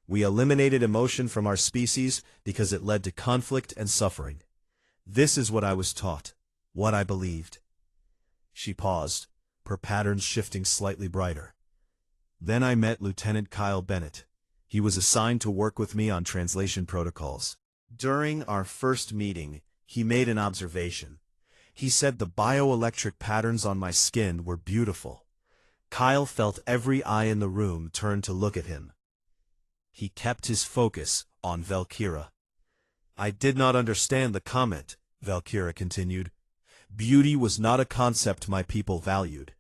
We eliminated emotion from our species because it led to conflict and suffering. This is what I was taught, what I believed. She paused, her patterns shifting slightly brighter. Then I met Lieutenant Kyle Bennett. He was assigned to work with me on translation protocols. During our first meeting, he made an observation. He said the bioelectric patterns on my skin were beautiful. Kyle felt every eye in the room turn to look at him. He kept his focus on Valkyra. I did not understand the comment, Valkyra continued. Beauty was not a concept my people valued.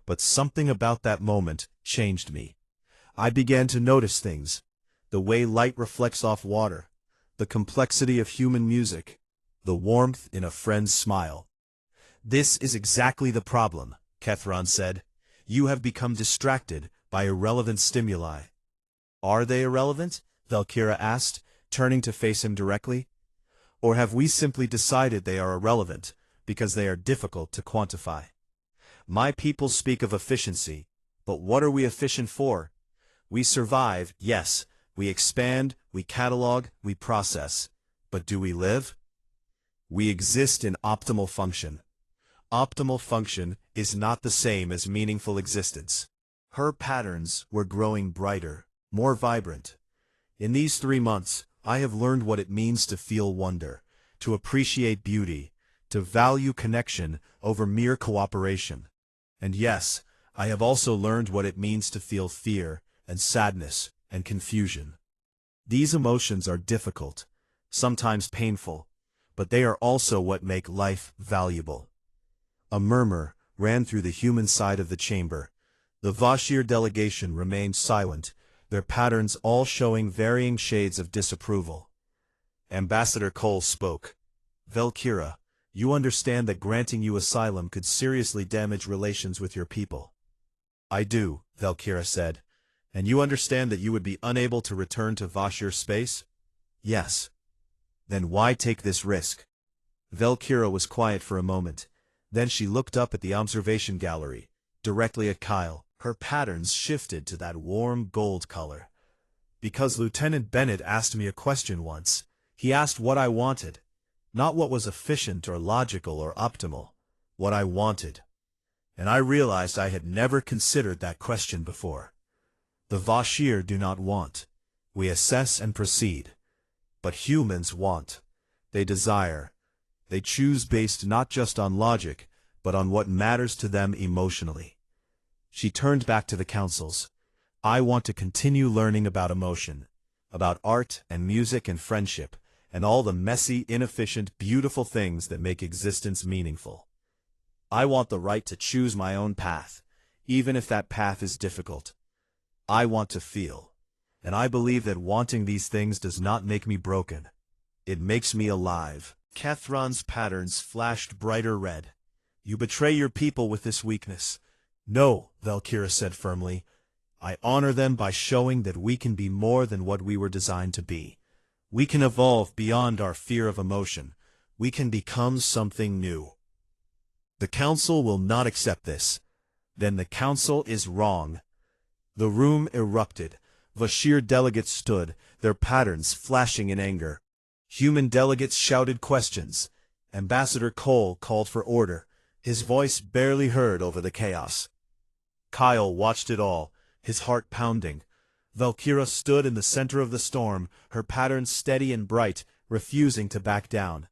But something about that moment changed me. I began to notice things. The way light reflects off water. The complexity of human music. The warmth in a friend's smile. This is exactly the problem, Kethran said. You have become distracted by irrelevant stimuli. Are they irrelevant? Valkyra asked, turning to face him directly. Or have we simply decided they are irrelevant because they are difficult to quantify? My people speak of efficiency, but what are we efficient for? We survive, yes. We expand, we catalog, we process. But do we live? We exist in optimal function. Optimal function is not the same as meaningful existence. Her patterns were growing brighter, more vibrant. In these 3 months, I have learned what it means to feel wonder, to appreciate beauty, to value connection over mere cooperation. And yes, I have also learned what it means to feel fear and sadness and confusion. These emotions are difficult, sometimes painful, but they are also what make life valuable. A murmur ran through the human side of the chamber. The Vashir delegation remained silent, their patterns all showing varying shades of disapproval. Ambassador Cole spoke. Valkyra, you understand that granting you asylum could seriously damage relations with your people. I do, Valkyra said. And you understand that you would be unable to return to Vashir space? Yes. Then why take this risk? Valkyra was quiet for a moment. Then she looked up at the observation gallery, directly at Kyle. Her patterns shifted to that warm gold color. Because Lieutenant Bennett asked me a question once. He asked what I wanted. Not what was efficient or logical or optimal. What I wanted. And I realized I had never considered that question before. The Vashir do not want. We assess and proceed. But humans want. They desire. They choose based not just on logic, but on what matters to them emotionally. She turned back to the councils. I want to continue learning about emotion, about art and music and friendship, and all the messy, inefficient, beautiful things that make existence meaningful. I want the right to choose my own path, even if that path is difficult. I want to feel. And I believe that wanting these things does not make me broken. It makes me alive. Kethron's patterns flashed brighter red. You betray your people with this weakness. No, Valkyra said firmly. I honor them by showing that we can be more than what we were designed to be. We can evolve beyond our fear of emotion. We can become something new. The Council will not accept this. Then the Council is wrong. The room erupted. Vashir delegates stood, their patterns flashing in anger. Human delegates shouted questions. Ambassador Cole called for order, his voice barely heard over the chaos. Kyle watched it all, his heart pounding. Valkyra stood in the center of the storm, her patterns steady and bright, refusing to back down.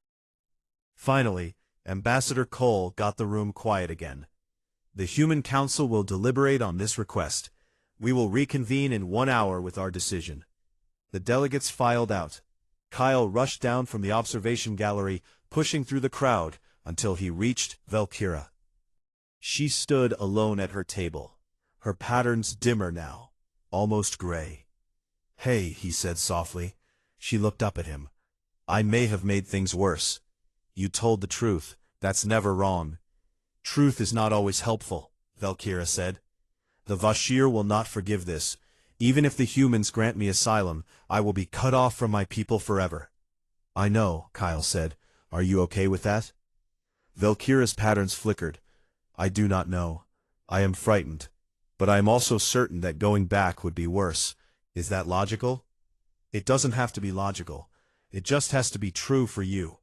Finally, Ambassador Cole got the room quiet again. The Human Council will deliberate on this request. We will reconvene in 1 hour with our decision. The delegates filed out. Kyle rushed down from the observation gallery, pushing through the crowd until he reached Valkyra. She stood alone at her table, her patterns dimmer now, almost gray. Hey, he said softly. She looked up at him. I may have made things worse. You told the truth. That's never wrong. Truth is not always helpful, Valkyra said. The Vashir will not forgive this. Even if the humans grant me asylum, I will be cut off from my people forever. I know, Kyle said. Are you okay with that? Valkyra's patterns flickered. I do not know. I am frightened. But I am also certain that going back would be worse. Is that logical? It doesn't have to be logical. It just has to be true for you.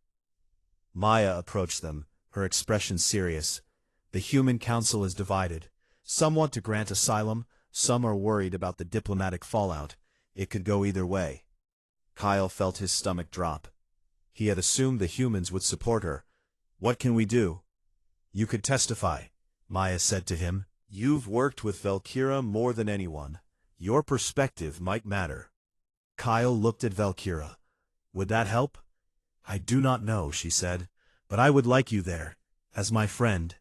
Maya approached them, her expression serious. The Human Council is divided. Some want to grant asylum, some are worried about the diplomatic fallout. It could go either way. Kyle felt his stomach drop. He had assumed the humans would support her. What can we do? You could testify, Maya said to him. You've worked with Valkyra more than anyone. Your perspective might matter. Kyle looked at Valkyra. Would that help? I do not know, she said, but I would like you there, as my friend.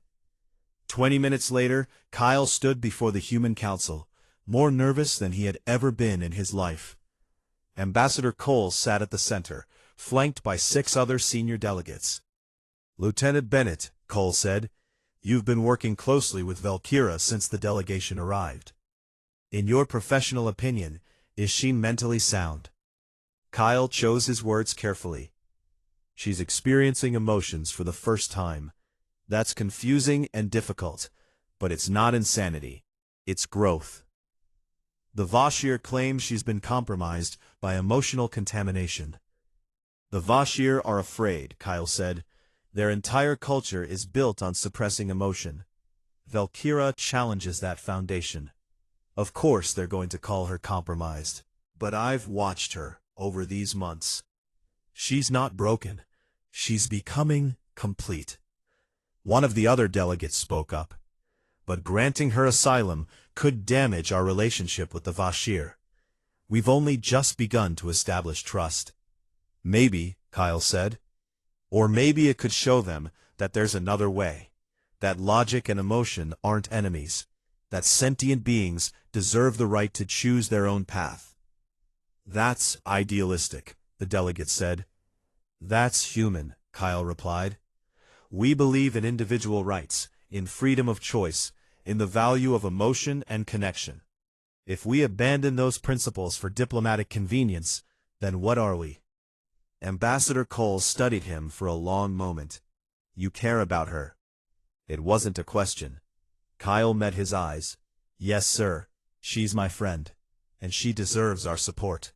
20 minutes later, Kyle stood before the Human Council, more nervous than he had ever been in his life. Ambassador Cole sat at the center, flanked by 6 other senior delegates. Lieutenant Bennett, Cole said, you've been working closely with Valkyra since the delegation arrived. In your professional opinion, is she mentally sound? Kyle chose his words carefully. She's experiencing emotions for the first time. That's confusing and difficult, but it's not insanity. It's growth. The Vashir claims she's been compromised by emotional contamination. The Vashir are afraid, Kyle said. Their entire culture is built on suppressing emotion. Valkyra challenges that foundation. Of course they're going to call her compromised. But I've watched her over these months. She's not broken. She's becoming complete. One of the other delegates spoke up. But granting her asylum could damage our relationship with the Vashir. We've only just begun to establish trust. Maybe, Kyle said. Or maybe it could show them that there's another way. That logic and emotion aren't enemies. That sentient beings deserve the right to choose their own path. That's idealistic, the delegate said. That's human, Kyle replied. We believe in individual rights, in freedom of choice, in the value of emotion and connection. If we abandon those principles for diplomatic convenience, then what are we? Ambassador Cole studied him for a long moment. You care about her. It wasn't a question. Kyle met his eyes. Yes, sir. She's my friend. And she deserves our support.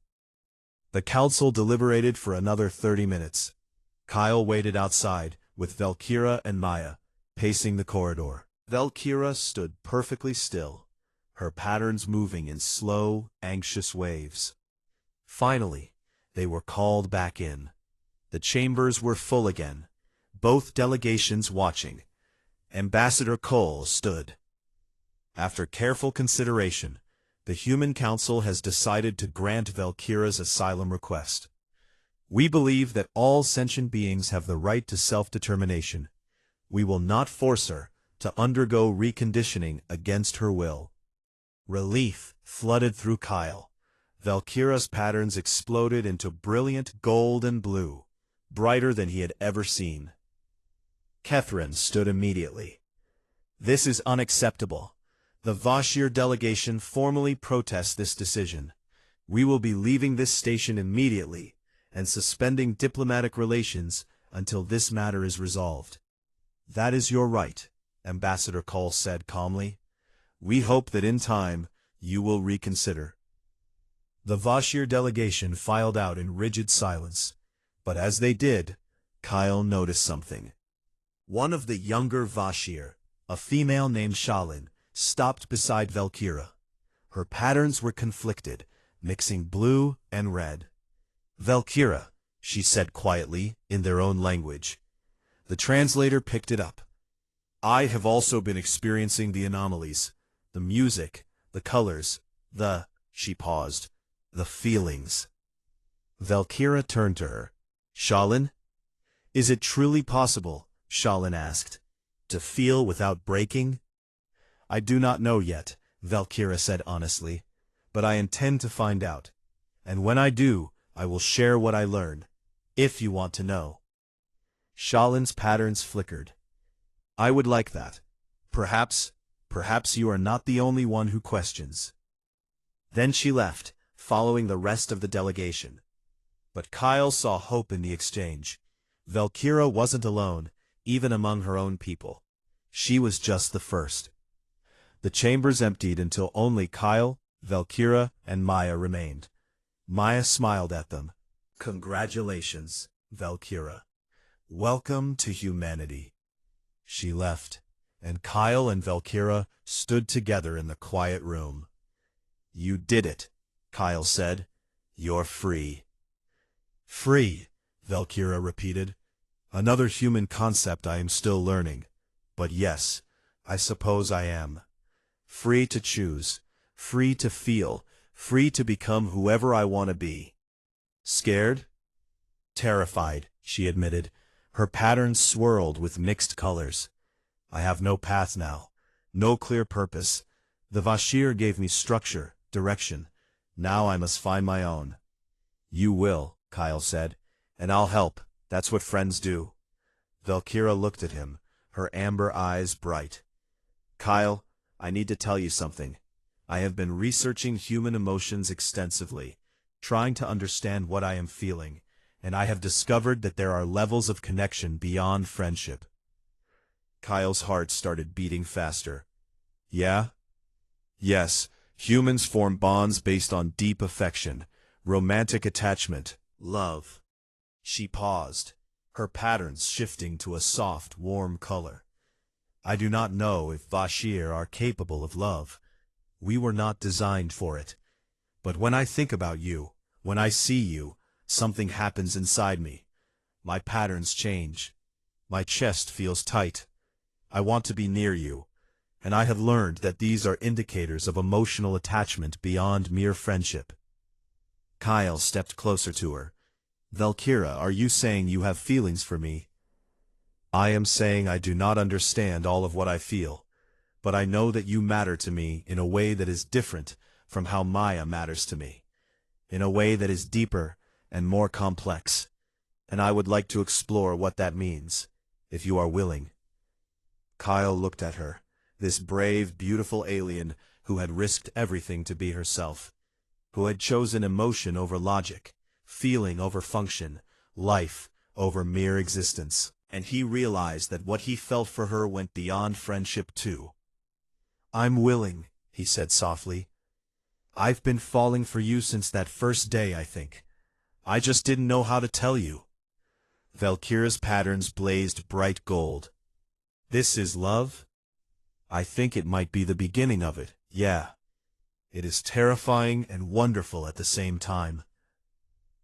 The council deliberated for another 30 minutes. Kyle waited outside, with Valkyra and Maya, pacing the corridor. Valkyra stood perfectly still, her patterns moving in slow, anxious waves. Finally, they were called back in. The chambers were full again, both delegations watching. Ambassador Cole stood. After careful consideration, the Human Council has decided to grant Valkyra's asylum request. We believe that all sentient beings have the right to self-determination. We will not force her to undergo reconditioning against her will. Relief flooded through Kyle. Valkyra's patterns exploded into brilliant gold and blue, brighter than he had ever seen. Catherine stood immediately. This is unacceptable. The Vashir delegation formally protests this decision. We will be leaving this station immediately and suspending diplomatic relations until this matter is resolved. That is your right, Ambassador Cole said calmly. We hope that in time you will reconsider. The Vashir delegation filed out in rigid silence, but as they did, Kyle noticed something. One of the younger Vashir, a female named Shalin, stopped beside Valkyra. Her patterns were conflicted, mixing blue and red. Valkyra, she said quietly, in their own language. The translator picked it up. I have also been experiencing the anomalies, the music, the colors, she paused, the feelings. Valkyra turned to her. Shalin? Is it truly possible, Shalin asked, to feel without breaking? I do not know yet, Valkyra said honestly, but I intend to find out. And when I do, I will share what I learn, if you want to know. Shalin's patterns flickered. I would like that. Perhaps you are not the only one who questions. Then she left, following the rest of the delegation. But Kyle saw hope in the exchange. Valkyra wasn't alone, even among her own people. She was just the first. The chambers emptied until only Kyle, Valkyra, and Maya remained. Maya smiled at them. Congratulations, Valkyra. Welcome to humanity. She left, and Kyle and Valkyra stood together in the quiet room. You did it, Kyle said. You're free. Free, Valkyra repeated. Another human concept I am still learning. But yes, I suppose I am. Free to choose, free to feel, free to become whoever I want to be. Scared? Terrified, she admitted. Her patterns swirled with mixed colors. I have no path now, no clear purpose. The Vashir gave me structure, direction. Now I must find my own. You will, Kyle said, and I'll help. That's what friends do. Valkyra looked at him, her amber eyes bright. Kyle, I need to tell you something. I have been researching human emotions extensively, trying to understand what I am feeling, and I have discovered that there are levels of connection beyond friendship. Kyle's heart started beating faster. Yeah? Yes, humans form bonds based on deep affection, romantic attachment, love. She paused, her patterns shifting to a soft, warm color. I do not know if Vashir are capable of love. We were not designed for it. But when I think about you, when I see you, something happens inside me. My patterns change. My chest feels tight. I want to be near you. And I have learned that these are indicators of emotional attachment beyond mere friendship. Kyle stepped closer to her. Valkyra, are you saying you have feelings for me? I am saying I do not understand all of what I feel, but I know that you matter to me in a way that is different from how Maya matters to me, in a way that is deeper and more complex, and I would like to explore what that means, if you are willing. Kyle looked at her, this brave, beautiful alien who had risked everything to be herself, who had chosen emotion over logic, feeling over function, life over mere existence. And he realized that what he felt for her went beyond friendship too. I'm willing, he said softly. I've been falling for you since that first day, I think. I just didn't know how to tell you. Valkyra's patterns blazed bright gold. This is love? I think it might be the beginning of it, yeah. It is terrifying and wonderful at the same time.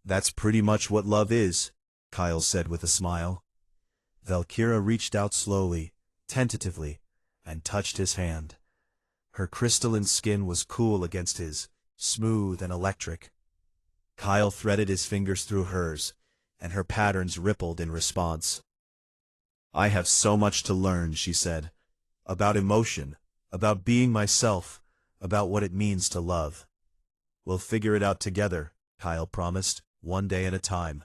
That's pretty much what love is, Kyle said with a smile. Valkyra reached out slowly, tentatively, and touched his hand. Her crystalline skin was cool against his, smooth and electric. Kyle threaded his fingers through hers, and her patterns rippled in response. I have so much to learn, she said, about emotion, about being myself, about what it means to love. We'll figure it out together, Kyle promised, one day at a time.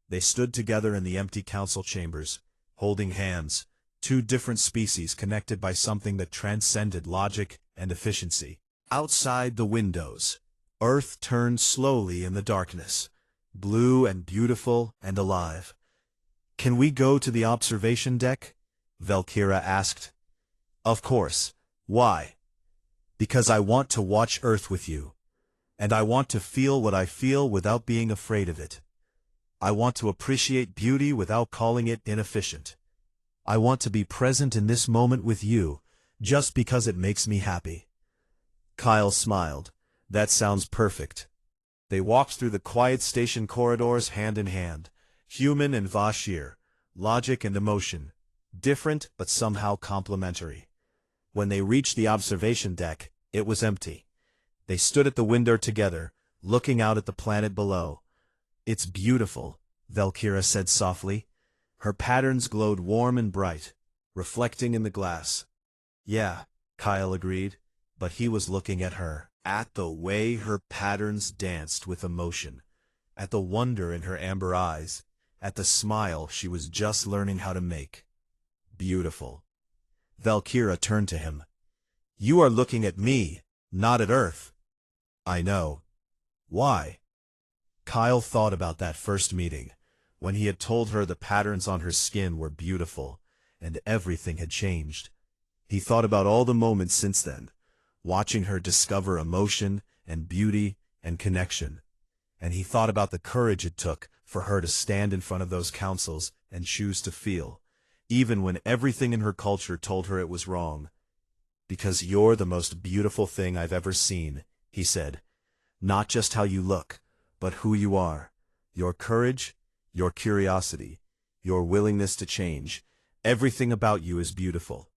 They stood together in the empty council chambers, holding hands, two different species connected by something that transcended logic and efficiency. Outside the windows, Earth turned slowly in the darkness, blue and beautiful and alive. "Can we go to the observation deck?" Valkyra asked. "Of course. Why?" "Because I want to watch Earth with you. And I want to feel what I feel without being afraid of it. I want to appreciate beauty without calling it inefficient. I want to be present in this moment with you, just because it makes me happy." Kyle smiled. "That sounds perfect." They walked through the quiet station corridors hand in hand, human and Vashir, logic and emotion, different but somehow complementary. When they reached the observation deck, it was empty. They stood at the window together, looking out at the planet below. "It's beautiful," Valkyra said softly. Her patterns glowed warm and bright, reflecting in the glass. "Yeah," Kyle agreed, but he was looking at her, at the way her patterns danced with emotion, at the wonder in her amber eyes, at the smile she was just learning how to make. "Beautiful." Valkyra turned to him. "You are looking at me, not at Earth." "I know." "Why?" Kyle thought about that first meeting, when he had told her the patterns on her skin were beautiful, and everything had changed. He thought about all the moments since then, watching her discover emotion and beauty and connection. And he thought about the courage it took for her to stand in front of those councils and choose to feel, even when everything in her culture told her it was wrong. "Because you're the most beautiful thing I've ever seen," he said. "Not just how you look, but who you are. Your courage, your curiosity, your willingness to change. Everything about you is beautiful."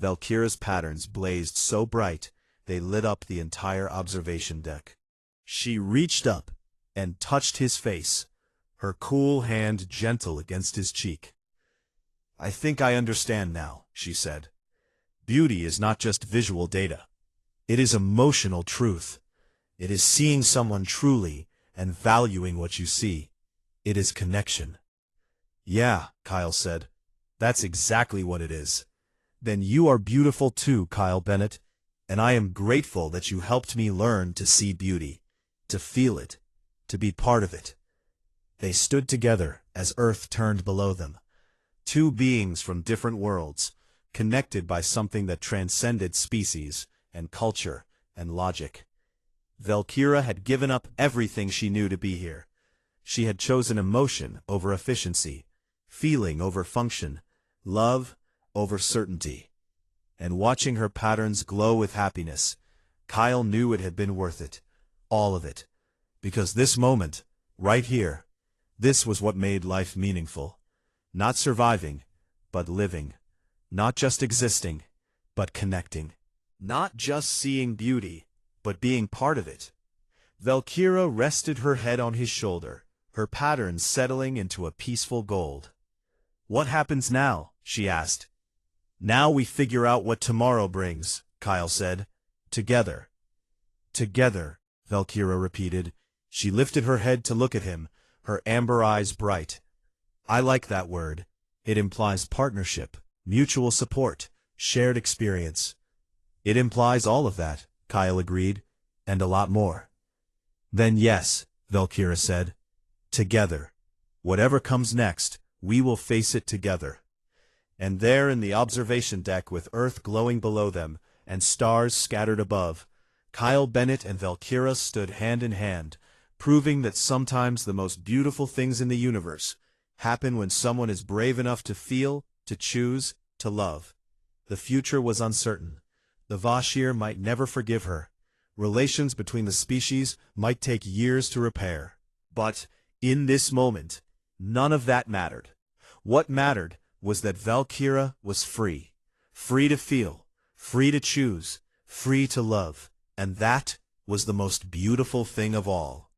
Valkyra's patterns blazed so bright, they lit up the entire observation deck. She reached up and touched his face, her cool hand gentle against his cheek. "I think I understand now," she said. "Beauty is not just visual data. It is emotional truth. It is seeing someone truly and valuing what you see. It is connection." "Yeah," Kyle said. "That's exactly what it is." "Then you are beautiful too, Kyle Bennett, and I am grateful that you helped me learn to see beauty, to feel it, to be part of it." They stood together as Earth turned below them, two beings from different worlds, connected by something that transcended species and culture and logic. Valkyra had given up everything she knew to be here. She had chosen emotion over efficiency, feeling over function, love over certainty. And watching her patterns glow with happiness, Kyle knew it had been worth it, all of it. Because this moment, right here, this was what made life meaningful. Not surviving, but living. Not just existing, but connecting. Not just seeing beauty, but being part of it. Valkyra rested her head on his shoulder, her patterns settling into a peaceful gold. "What happens now?" she asked. "Now we figure out what tomorrow brings," Kyle said. "Together." "Together," Valkyra repeated. She lifted her head to look at him, her amber eyes bright. "I like that word. It implies partnership, mutual support, shared experience." "It implies all of that," Kyle agreed, "and a lot more." "Then yes," Valkyra said. "Together. Whatever comes next, we will face it together." And there in the observation deck with Earth glowing below them and stars scattered above, Kyle Bennett and Valkyra stood hand in hand, proving that sometimes the most beautiful things in the universe happen when someone is brave enough to feel, to choose, to love. The future was uncertain. The Vashir might never forgive her. Relations between the species might take years to repair. But, in this moment, none of that mattered. What mattered was that Valkyra was free. Free to feel, free to choose, free to love. And that was the most beautiful thing of all.